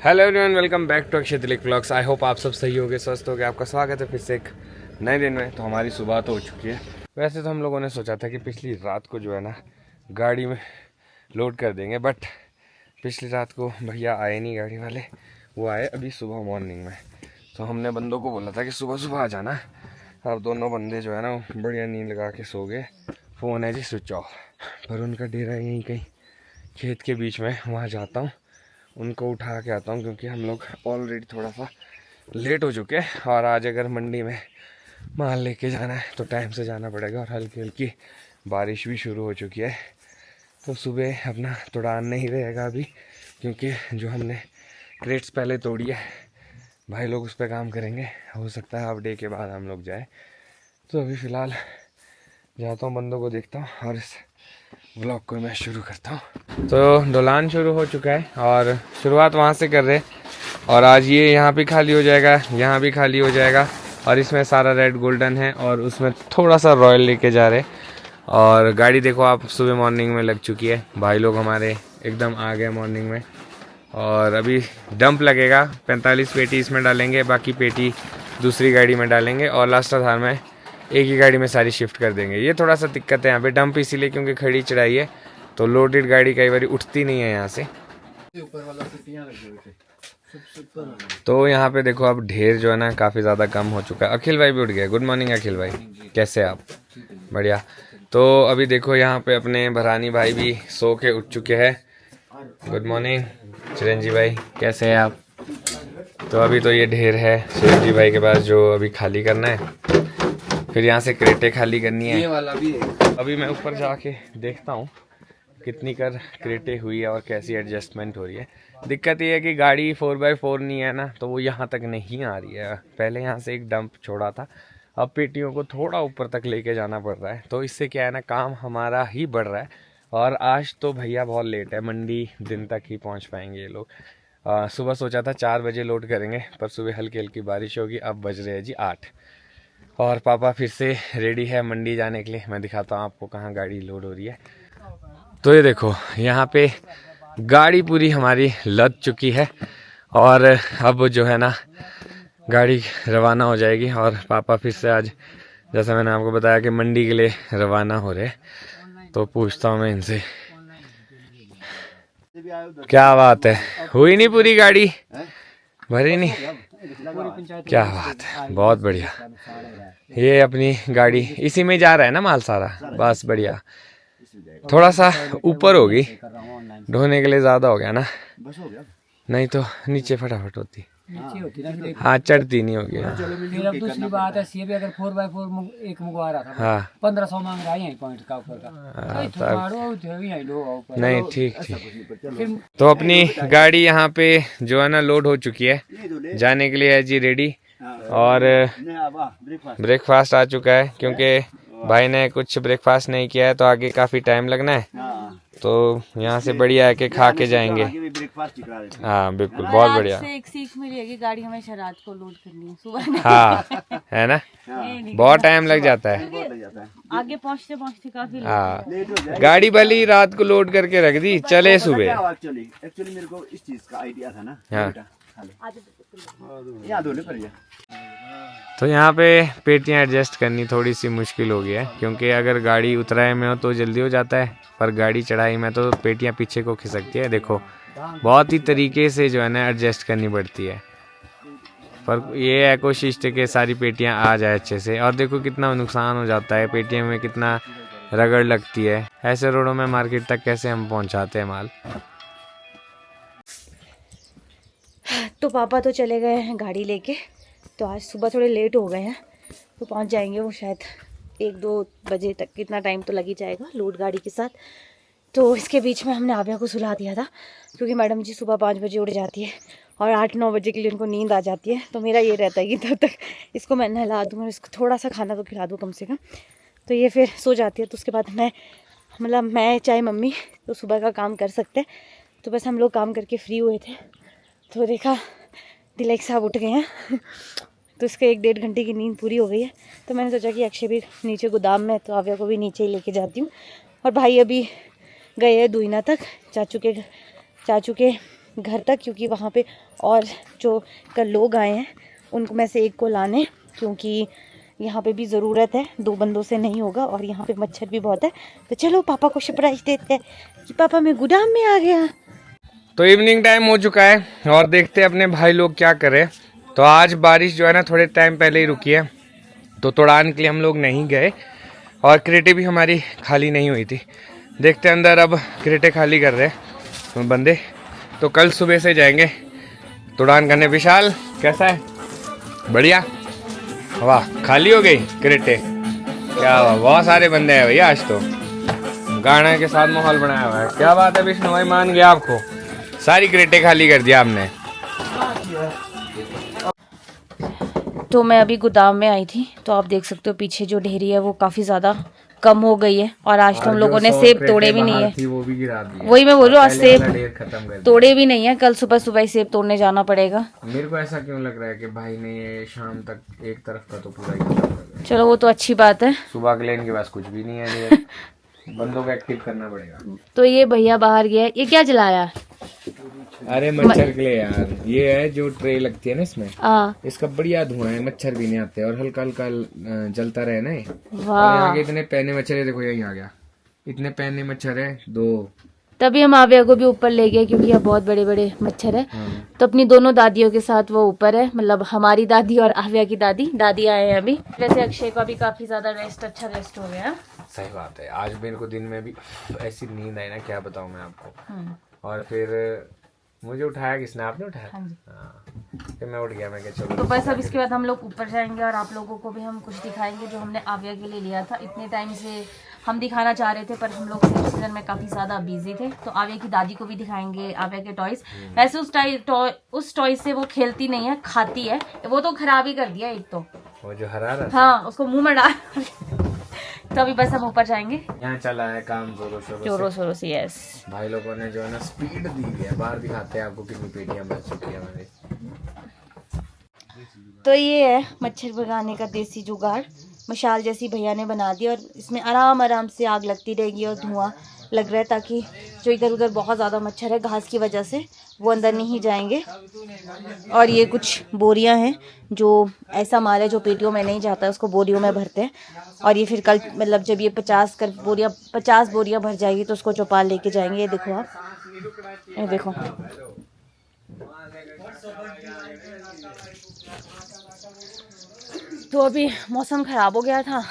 Hello everyone, welcome back to Akshay Tilak vlogs. I hope आप सब सही होगे, स्वस्थ होगे। आपका स्वागत है फिर से एक नए दिन में। तो हमारी सुबह तो हो चुकी है। वैसे तो हम लोगों ने सोचा था कि पिछली रात को जो है ना गाड़ी में लोड कर देंगे, बट पिछली रात को भैया आए नहीं गाड़ी वाले, वो आए अभी सुबह मॉर्निंग में। तो हमने बंदों को बोला था कि सुबह सुबह आ जाना। अब दोनों बंदे जो है ना बढ़िया नींद लगा के सो गए। फ़ोन है जी स्विच ऑफ, पर उनका डेरा यहीं कहीं खेत के बीच में। वहाँ जाता हूँ, उनको उठा के आता हूँ, क्योंकि हम लोग ऑलरेडी थोड़ा सा लेट हो चुके हैं। और आज अगर मंडी में माल लेके जाना है तो टाइम से जाना पड़ेगा, और हल्की हल्की बारिश भी शुरू हो चुकी है। तो सुबह अपना तोड़ान नहीं रहेगा अभी, क्योंकि जो हमने क्रेट्स पहले तोड़ी है भाई लोग उस पर काम करेंगे। हो सकता है हाफ डे के बाद हम लोग जाए। तो अभी फ़िलहाल जाता हूँ, बंदों को देखता हूँ और इस व्लॉग को मैं शुरू करता हूँ। तो ढलान शुरू हो चुका है और शुरुआत वहाँ से कर रहे। और आज ये यहाँ भी खाली हो जाएगा, यहाँ भी खाली हो जाएगा, और इसमें सारा रेड गोल्डन है और उसमें थोड़ा सा रॉयल लेके जा रहे। और गाड़ी देखो आप, सुबह मॉर्निंग में लग चुकी है। भाई लोग हमारे एकदम आ गए मॉर्निंग में। और अभी डंप लगेगा, 45 पेटी इसमें डालेंगे, बाकी पेटी दूसरी गाड़ी में डालेंगे, और लास्ट आधार में एक ही गाड़ी में सारी शिफ्ट कर देंगे। ये थोड़ा सा दिक्कत है यहाँ पे डंप, इसीलिए क्योंकि खड़ी चढ़ाई है तो लोडेड गाड़ी कई बार उठती नहीं है यहाँ से। तो यहाँ पे देखो अब ढेर जो है ना काफ़ी ज़्यादा कम हो चुका है। अखिल भाई भी उठ गए। गुड मॉर्निंग अखिल भाई, कैसे आप? बढ़िया। तो अभी देखो यहाँ पे अपने भरानी भाई भी सो के उठ चुके हैं। गुड मॉर्निंग चिरंजी भाई, कैसे हैं आप? तो अभी तो ये ढेर है चिरंजी भाई के पास जो अभी खाली करना है, फिर यहाँ से क्रेटे खाली करनी है। ये वाला भी है। अभी मैं ऊपर जाके देखता हूँ कितनी कर क्रेटे हुई है और कैसी एडजस्टमेंट हो रही है। दिक्कत ये है कि गाड़ी 4x4 नहीं है ना, तो वो यहाँ तक नहीं आ रही है। पहले यहाँ से एक डंप छोड़ा था, अब पेटियों को थोड़ा ऊपर तक लेके जाना पड़ रहा है। तो इससे क्या है ना, काम हमारा ही बढ़ रहा है। और आज तो भैया बहुत लेट है, मंडी दिन तक ही पहुँच पाएंगे ये लोग। सुबह सोचा था 4 बजे लोड करेंगे, पर सुबह हल्की हल्की बारिश होगी। अब बज रहे हैं जी 8, और पापा फिर से रेडी है मंडी जाने के लिए। मैं दिखाता हूँ आपको कहाँ गाड़ी लोड हो रही है। तो ये देखो यहाँ पे गाड़ी पूरी हमारी लद चुकी है, और अब जो है ना गाड़ी रवाना हो जाएगी। और पापा फिर से आज, जैसा मैंने आपको बताया कि मंडी के लिए रवाना हो रहे, तो पूछता हूँ मैं इनसे। क्या बात है, हुई नहीं पूरी गाड़ी? भरी नहीं? क्या बात है, बहुत बढ़िया। ये अपनी गाड़ी इसी में जा रहा है ना माल सारा, बस बढ़िया। थोड़ा सा ऊपर होगी, ढोने के लिए ज़्यादा हो गया ना, नहीं तो नीचे फटाफट होती। हाँ, चढ़ती नहीं होगी। फिर अब दूसरी बात है, सीबी अगर 4x4 एक मंगवा रहा था, हाँ 1500 मांग रहा है यहीं पॉइंट का ऊपर का। नहीं, ठीक ठीक। तो अपनी गाड़ी यहाँ पे जो है ना लोड हो चुकी है, जाने के लिए है जी रेडी। और ब्रेकफास्ट आ चुका है, क्योंकि भाई ने कुछ ब्रेकफास्ट नहीं किया है तो आगे काफ़ी टाइम लगना है। तो यहाँ से बढ़िया है कि खा के जाएंगे। हाँ बिल्कुल, बहुत बढ़िया। से एक सीख मिली है कि गाड़ी हमेशा रात को लोड करनी है, सुबह नहीं। हाँ है ना, बहुत टाइम लग जाता है आगे पहुँचते पहुँचते काफी। हाँ, गाड़ी भले ही रात को लोड करके रख दी, चले सुबह। एक्चुअली मेरे को इस चीज का आइडिया था ना। हाँ। यहाँ धोने पर तो यहाँ पे पेटियाँ एडजस्ट करनी थोड़ी सी मुश्किल हो गई है, क्योंकि अगर गाड़ी उतराई में हो तो जल्दी हो जाता है, पर गाड़ी चढ़ाई में तो पेटियाँ पीछे को खिसकती है। देखो बहुत ही तरीके से जो है ना एडजस्ट करनी पड़ती है, पर ये है कोशिश कि सारी पेटियाँ आ जाए अच्छे से। और देखो कितना नुकसान हो जाता है, पेटियों में कितना रगड़ लगती है। ऐसे रोडों में मार्केट तक कैसे हम पहुँचाते हैं माल। तो पापा तो चले गए हैं गाड़ी लेके, तो आज सुबह थोड़े लेट हो गए हैं, तो पहुंच जाएंगे वो शायद 1-2 बजे तक। कितना टाइम तो लग ही जाएगा लोड गाड़ी के साथ। तो इसके बीच में हमने आव्या को सुला दिया था, क्योंकि मैडम जी सुबह 5 बजे उठ जाती है और 8-9 बजे के लिए उनको नींद आ जाती है। तो मेरा ये रहता है कि तब तक इसको मैं नहला दूँ और इसको थोड़ा सा खाना तो खिला दूँ कम से कम, तो ये फिर सो जाती है। तो उसके बाद मैं चाहे मम्मी तो सुबह का काम कर सकते हैं। तो बस हम लोग काम करके फ्री हुए थे, तो देखा तिलक साहब उठ गए हैं तो इसके 1-1.5 घंटे की नींद पूरी हो गई है। तो मैंने सोचा कि अक्षय भी नीचे गोदाम में, तो आव्या को भी नीचे ही लेके जाती हूँ। और भाई अभी गए हैं दुईना तक, चाचू के घर तक, क्योंकि वहाँ पे और जो कल लोग आए हैं उनको में से एक को लाने, क्योंकि यहाँ पे भी ज़रूरत है, 2 बंदों से नहीं होगा और यहाँ पे मच्छर भी बहुत है। तो चलो पापा को सरप्राइज देते हैं कि पापा मैं गोदाम में आ गया। तो इवनिंग टाइम हो चुका है और देखते हैं अपने भाई लोग क्या करें। तो आज बारिश जो है ना थोड़े टाइम पहले ही रुकी है, तो तोड़ान के लिए हम लोग नहीं गए और क्रेटें भी हमारी खाली नहीं हुई थी। देखते हैं अंदर अब क्रेटें खाली कर रहे हैं बंदे, तो कल सुबह से जाएंगे तोड़ान करने। विशाल कैसा है? बढ़िया। वाह, खाली हो गई क्रेटें, क्या हुआ? बहुत सारे बंदे हैं भैया आज तो, गाना के साथ माहौल बनाया हुआ है। क्या बात है विष्णु भाई, मान गया आपको, सारी क्रेटें खाली कर दिया आपने। तो मैं अभी गोदाम में आई थी, तो आप देख सकते हो पीछे जो ढेरी है वो काफ़ी ज़्यादा कम हो गई है और आज तो हम लोगों ने सेब तोड़े भी नहीं है, वो भी गिरा दी। वही मैं बोल रही हूँ, आज सेब खत्म कर तोड़े भी नहीं है, कल सुबह सुबह ही सेब तोड़ने जाना पड़ेगा। मेरे को ऐसा क्यों लग रहा है कि भाई ने ये शाम तक एक तरफ का तो पूरा ही खत्म कर दिया। चलो वो तो अच्छी बात है। सुबह के लिए इनके पास कुछ भी नहीं है, बंदों को एक्टिव करना पड़ेगा। तो ये भैया बाहर गया है, ये क्या जलाया? अरे मच्छर के लिए यार, ये है जो ट्रे लगती है ना इसमें, इसका बढ़िया धुआं है, मच्छर भी नहीं आते और हल्का हल्का जलता रहे ना ये। और यहाँ के इतने पैने मच्छर है, देखो यही आ गया, इतने पैने मच्छर है 2। तभी हम आव्या को भी ऊपर ले गए क्योंकि यहाँ बहुत बड़े बड़े मच्छर है। तो अपनी दोनों दादियों के साथ वो ऊपर है, मतलब हमारी दादी और आव्या की दादी आए हैं अभी। वैसे अक्षय का भी काफी ज्यादा अच्छा रेस्ट हो गया। सही बात है, आज मेरे को दिन में भी ऐसी नींद आई ना, क्या बताऊं मैं आपको। और फिर मुझे उठाया किसने? आपने उठाया? हाँ। फिर मैं उठ गया, मैं क्या चलो। तो बस अब इसके बाद हम लोग ऊपर जाएंगे और आप लोगों को भी हम कुछ दिखाएंगे जो हमने आव्या के लिए लिया था। इतने टाइम से हम दिखाना चाह रहे थे पर हम लोग सेल सीजन में काफी ज्यादा बिजी थे। तो आव्या की दादी को भी दिखाएंगे आव्या के टॉयज। वैसे उस टॉय से वो खेलती नहीं है, खाती है। वो तो खराब ही कर दिया एक तो, वो जो हरा रहा, हाँ उसको मुंह में डाल। तो अभी बस हम ऊपर जाएंगे। यहाँ चला है काम जोरों शोरों से। यस, भाई लोगों ने जो है ना स्पीड दी है। बाहर दिखाते हैं आपको कितनी पेटियां बच चुकी है हमारी। तो ये है मच्छर भगाने का देसी जुगाड़, मशाल जैसी भैया ने बना दी और इसमें आराम आराम से आग लगती रहेगी और धुआं लग रहा है ताकि जो इधर उधर बहुत ज़्यादा मच्छर है घास की वजह से वो अंदर नहीं जाएंगे। और ये कुछ बोरियां हैं जो ऐसा माल है जो पेटियों में नहीं जाता है, उसको बोरियों में भरते हैं। और ये फिर कल मतलब जब ये 50 बोरियां भर जाएगी तो उसको चौपाल लेके जाएंगे। ये देखो आप, ये देखो। तो अभी मौसम ख़राब हो गया था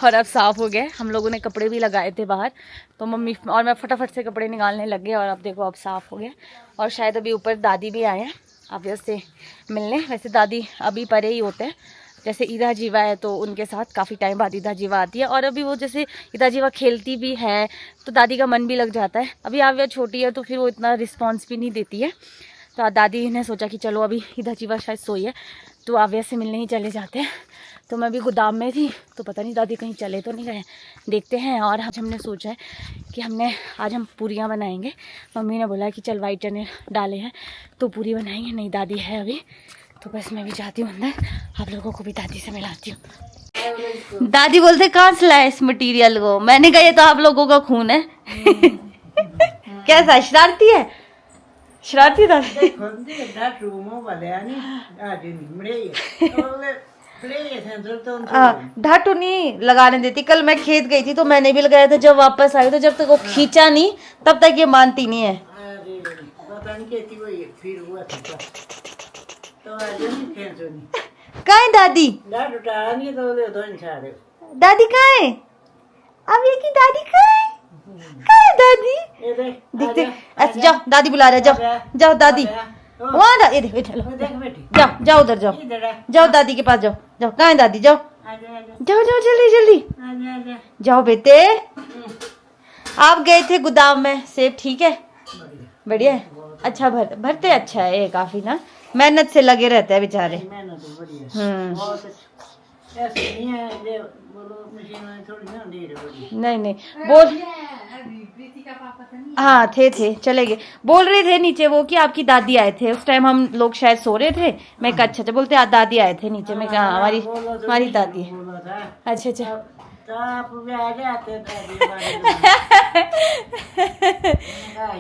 और अब साफ़ हो गया। हम लोगों ने कपड़े भी लगाए थे बाहर, तो मम्मी और मैं फटाफट से कपड़े निकालने लग गए और अब देखो अब साफ़ हो गया। और शायद अभी ऊपर दादी भी आए हैं आव्या से मिलने। वैसे दादी अभी परे ही होते हैं, जैसे ईदा जीवा है तो उनके साथ काफ़ी टाइम बाद ईदा जीवा आती है। और अभी वो जैसे ईदा जीवा खेलती भी है तो दादी का मन भी लग जाता है। अभी आव्या छोटी है तो फिर वो इतना रिस्पॉन्स भी नहीं देती है। तो दादी ने सोचा कि चलो अभी ईदा जीवा शायद सोई है तो आव्या से मिलने ही चले जाते हैं। तो मैं भी गोदाम में थी तो पता नहीं दादी कहीं चले तो नहीं गए, देखते हैं। और आज हमने सोचा है कि आज हम पूरियाँ बनाएंगे। मम्मी ने बोला कि चल वाइट चने डाले हैं तो पूरी बनाएंगे। नहीं दादी है अभी, तो बस मैं भी जाती हूँ अंदर, आप लोगों को भी दादी से मिलाती हूँ। दादी बोलते कहाँ से लाए इस मटीरियल को? मैंने कहा ये तो आप लोगों का खून है। कैसा शरारती है? शरारती दादी। ढाटू नहीं लगाने देती। कल मैं खेत गई थी तो मैंने भी लगाया था, जब वापस आई तो जब तक वो खींचा नहीं तब तक ये मानती नहीं है। कहाँ है दादी? दादी कहाँ है? अब ये की दादी कहाँ है? कहाँ है दादी? दिखते ऐसे। जाओ दादी बुला रहे, जाओ दादी वहाँ जाओ उधर जाओ दादी के पास जाओ। कहाँ है दादी? जाओ जल्दी जाओ बेटे। आप गए थे गोदाम में, सेब ठीक है? बढ़िया है, अच्छा भरते अच्छा है ये, काफी ना मेहनत से लगे रहते हैं बेचारे। नहीं बोल, हाँ थे चले गए। बोल रहे थे नीचे वो कि आपकी दादी आए थे, उस टाइम हम लोग शायद सो रहे थे। मैं कहा अच्छा बोलते दादी आए थे नीचे। मैं कहा हमारी दादी है। अच्छा तो आप भी आ जाते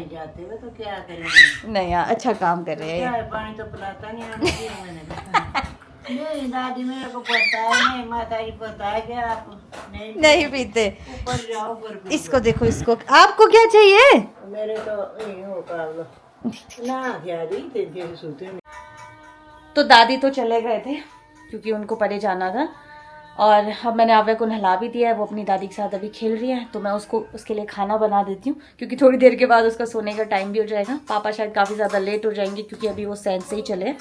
जाते हो तो क्या करेंगे। नहीं यार अच्छा काम कर रहे हैं। चाय पानी तो पिलाता नहीं मैंने। नहीं दादी मेरे को पता है, नहीं माता जी पता है कि आप नहीं पीते। ऊपर जाओ ऊपर इसको देखो, इसको आपको क्या चाहिए? मेरे तो यही हो पागलो ना क्या दी तेरे सोते नहीं। तो दादी तो चले गए थे क्योंकि उनको परे जाना था, और अब मैंने आव्या को नहला भी दिया है। वो अपनी दादी के साथ अभी खेल रही है, तो मैं उसको उसके लिए खाना बना देती हूँ क्योंकि थोड़ी देर के बाद उसका सोने का टाइम भी हो जाएगा। पापा शायद काफ़ी ज़्यादा लेट हो जाएंगे क्योंकि अभी वो सैन से ही चले,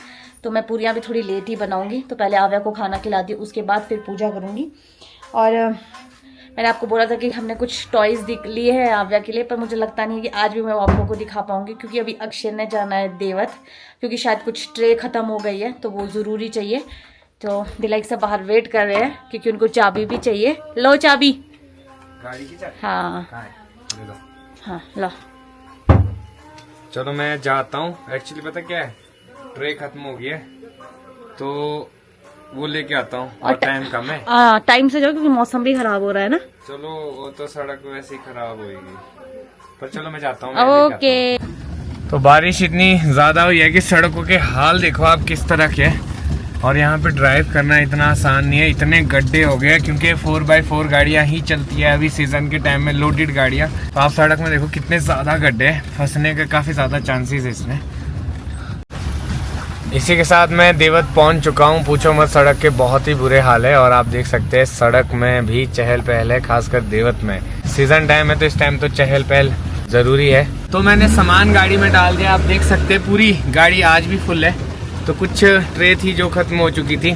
तो मैं पूरियाँ भी थोड़ी लेट ही बनाऊँगी। तो पहले आव्या को खाना खिला दी, उसके बाद फिर पूजा करूँगी। और मैंने आपको बोला था कि हमने कुछ टॉयज़ लिए हैं आव्या के लिए, पर मुझे लगता नहीं है कि आज भी मैं आपको को दिखा पाऊँगी क्योंकि अभी अक्षय ने जाना है देवत, क्योंकि शायद कुछ ट्रे ख़त्म हो गई है तो वो ज़रूरी चाहिए। तो दिलाइक से बाहर वेट कर रहे हैं क्योंकि उनको चाबी भी चाहिए। लो चाबी। गाड़ी की चाबी? हाँ ले लो। हाँ लो। चलो मैं जाता हूँ। एक्चुअली पता क्या है, ट्रे खत्म हो गई है तो वो लेके आता हूँ और टाइम कम है। टाइम से जाओ क्योंकि मौसम भी खराब हो रहा है ना। चलो वो तो सड़क वैसे ही खराब होगी, पर चलो मैं जाता हूँ। ओके। तो बारिश इतनी ज्यादा हुई है कि सड़कों के हाल देखो आप किस तरह के हैं, और यहाँ पे ड्राइव करना इतना आसान नहीं है। इतने गड्ढे हो गए क्योंकि 4x4 गाड़ियाँ ही चलती है अभी सीजन के टाइम में, लोडेड गाड़ियाँ। तो आप सड़क में देखो कितने ज़्यादा गड्ढे हैं, फंसने के काफ़ी ज़्यादा चांसेस है इसमें। इसी के साथ मैं देवत पहुँच चुका हूँ। पूछो मत, सड़क के बहुत ही बुरे हाल है, और आप देख सकते हैं सड़क में भी चहल पहल है, खासकर देवत में। सीजन टाइम है तो इस टाइम तो चहल पहल ज़रूरी है। तो मैंने सामान गाड़ी में डाल दिया, आप देख सकते हैं पूरी गाड़ी आज भी फुल है। तो कुछ ट्रे थी जो ख़त्म हो चुकी थी,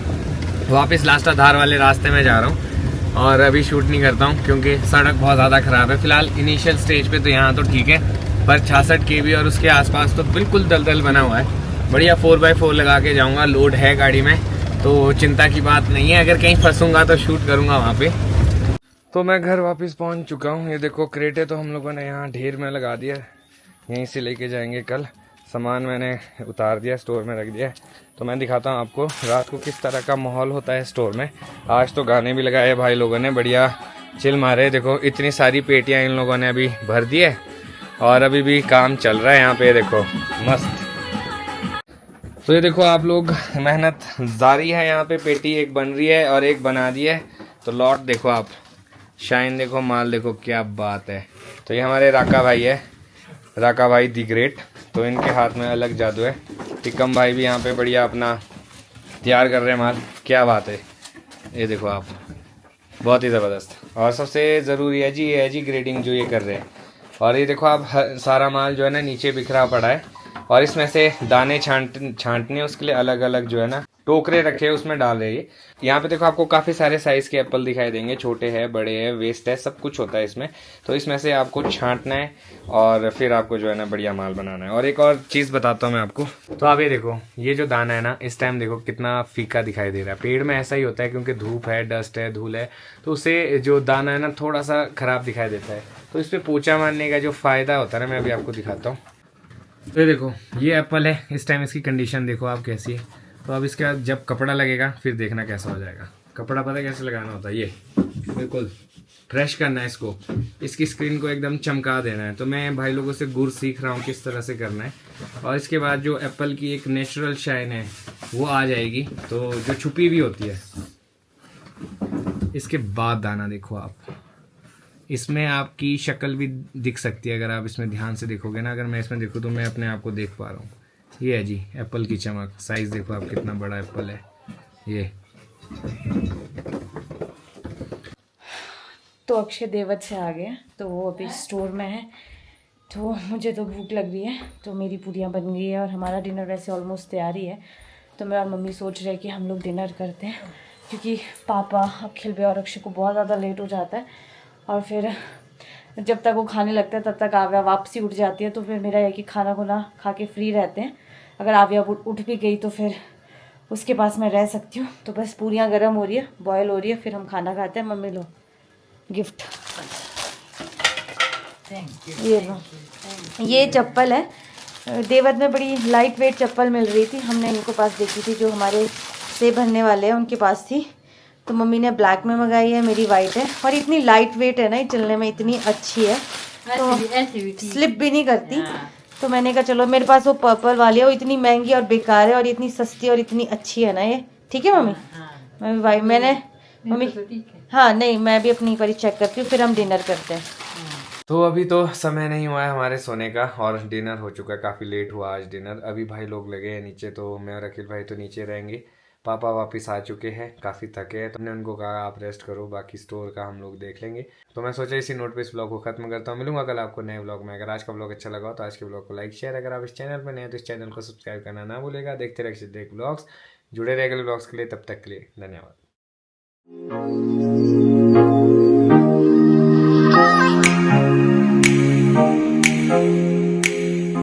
वापस लास्ट आधार वाले रास्ते में जा रहा हूँ, और अभी शूट नहीं करता हूँ क्योंकि सड़क बहुत ज़्यादा ख़राब है। फिलहाल इनिशियल स्टेज पे तो यहाँ तो ठीक है, पर 66 kb और उसके आसपास तो बिल्कुल दलदल बना हुआ है। बढ़िया 4x4 लगा के जाऊँगा, लोड है गाड़ी में तो चिंता की बात नहीं है। अगर कहीं फंसूँगा तो शूट करूँगा वहाँ पर। तो मैं घर वापस पहुँच चुका हूँ। ये देखो क्रेटे तो हम लोगों ने यहाँ ढेर में लगा दिया, यहीं से लेके जाएंगे कल। सामान मैंने उतार दिया, स्टोर में रख दिया। तो मैं दिखाता हूँ आपको रात को किस तरह का माहौल होता है स्टोर में। आज तो गाने भी लगाए भाई लोगों ने, बढ़िया चिल मारे। देखो इतनी सारी पेटियाँ इन लोगों ने अभी भर दी है, और अभी भी काम चल रहा है यहाँ पे, देखो मस्त। तो ये देखो आप लोग, मेहनत जारी है यहाँ पे। पेटी एक बन रही है और एक बना दी है। तो लॉट देखो आप, शाइन देखो, माल देखो, क्या बात है। तो ये हमारे राका भाई है, राका भाई दी ग्रेट। तो इनके हाथ में अलग जादू है। टिकम भाई भी यहाँ पे बढ़िया अपना तैयार कर रहे हैं माल, क्या बात है। ये देखो आप, बहुत ही ज़बरदस्त। और सबसे ज़रूरी है जी, ये है जी ग्रेडिंग जो ये कर रहे हैं। और ये देखो आप, सारा माल जो है ना नीचे बिखरा पड़ा है, और इसमें से दाने छांटने उसके लिए अलग अलग जो है ना टोकरे रखे हैं, उसमें डाल रहे हैं। यहाँ पे देखो आपको काफ़ी सारे साइज़ के एप्पल दिखाई देंगे, छोटे हैं, बड़े हैं, वेस्ट है, सब कुछ होता है इसमें। तो इसमें से आपको छांटना है और फिर आपको जो है ना बढ़िया माल बनाना है। और एक और चीज़ बताता हूँ मैं आपको। तो आप ये देखो, ये जो दाना है ना, इस टाइम देखो कितना फीका दिखाई दे रहा है। पेड़ में ऐसा ही होता है क्योंकि धूप है, डस्ट है, धूल है, तो उससे जो दाना है ना थोड़ा सा ख़राब दिखाई देता है। तो इस पर पोछा मारने का जो फ़ायदा होता है ना, मैं अभी आपको दिखाता हूँ। तो ये देखो, ये एप्पल है, इस टाइम इसकी कंडीशन देखो आप कैसी है। तो अब इसके बाद जब कपड़ा लगेगा फिर देखना कैसा हो जाएगा। कपड़ा पता है कैसे लगाना होता है, ये बिल्कुल फ्रेश करना है इसको, इसकी स्क्रीन को एकदम चमका देना है। तो मैं भाई लोगों से गुर सीख रहा हूँ किस तरह से करना है। और इसके बाद जो एप्पल की एक नेचुरल शाइन है वो आ जाएगी, तो जो छुपी हुई होती है। इसके बाद दाना देखो आप, इसमें आपकी शक्ल भी दिख सकती है अगर आप इसमें ध्यान से देखोगे ना। अगर मैं इसमें देखूँ तो मैं अपने आप को देख पा रहा हूँ। ये है जी एप्पल की चमक। साइज़ देखो आप कितना बड़ा एप्पल है ये। तो अक्षय देवत से आ गया, तो वो अभी स्टोर में है। तो मुझे तो भूख लग रही है, तो मेरी पूरियाँ बन गई है और हमारा डिनर वैसे ऑलमोस्ट तैयार ही है। तो मैं और मम्मी सोच रहे हैं कि हम लोग डिनर करते हैं, क्योंकि पापा, अखिल भाई और अक्षय को बहुत ज़्यादा लेट हो जाता है। और फिर जब तक वो खाने लगता है तब तक आव्या वापसी उठ जाती है। तो फिर मेरा है कि खाना खुना खा के फ्री रहते हैं। अगर आव्या उठ भी गई तो फिर उसके पास मैं रह सकती हूँ। तो बस पूरियाँ गर्म हो रही है, बॉयल हो रही है, फिर हम खाना खाते हैं। मम्मी लो गिफ्ट, ये लो, ये चप्पल है। देवत में बड़ी लाइट वेट चप्पल मिल रही थी, हमने इनको पास देखी थी, जो हमारे सेब भरने वाले हैं उनके पास थी। तो मम्मी ने ब्लैक में मंगाई है, मेरी वाइट है। और इतनी लाइट वेट है ना, ये चलने में इतनी अच्छी है, तो स्लिप भी नहीं करती। तो मैंने कहा चलो, मेरे पास वो पर्पल वाली है, वो इतनी महंगी और बेकार है, और इतनी सस्ती और इतनी अच्छी है ना ये। ठीक है मम्मी, मैं भी वाइट, मैंने मम्मी, हाँ नहीं, मैं भी अपनी एक बार चेक करती हूँ, फिर हम डिनर करते हैं। तो अभी तो समय नहीं हुआ है हमारे सोने का, और डिनर हो चुका है, काफ़ी लेट हुआ आज डिनर। अभी भाई लोग लगे हैं नीचे, तो मैं और अखिल भाई तो नीचे रहेंगे। पापा वापस आ चुके हैं, काफ़ी थके हैं, तो हमने उनको कहा आप रेस्ट करो, बाकी स्टोर का हम लोग देख लेंगे। तो मैं सोचा इसी नोट पे इस ब्लॉग को खत्म करता हूँ। मिलूंगा कल आपको नए ब्लॉग में। अगर आज का ब्लॉग अच्छा लगा हो तो आज के ब्लॉग को लाइक शेयर, अगर आप इस चैनल पर नए हैं तो इस चैनल को सब्सक्राइब करना ना भूलेगा। देखते रहिए देख ब्लॉग्स, जुड़े रहे अगले ब्लॉग्स के लिए। तब तक के लिए धन्यवाद।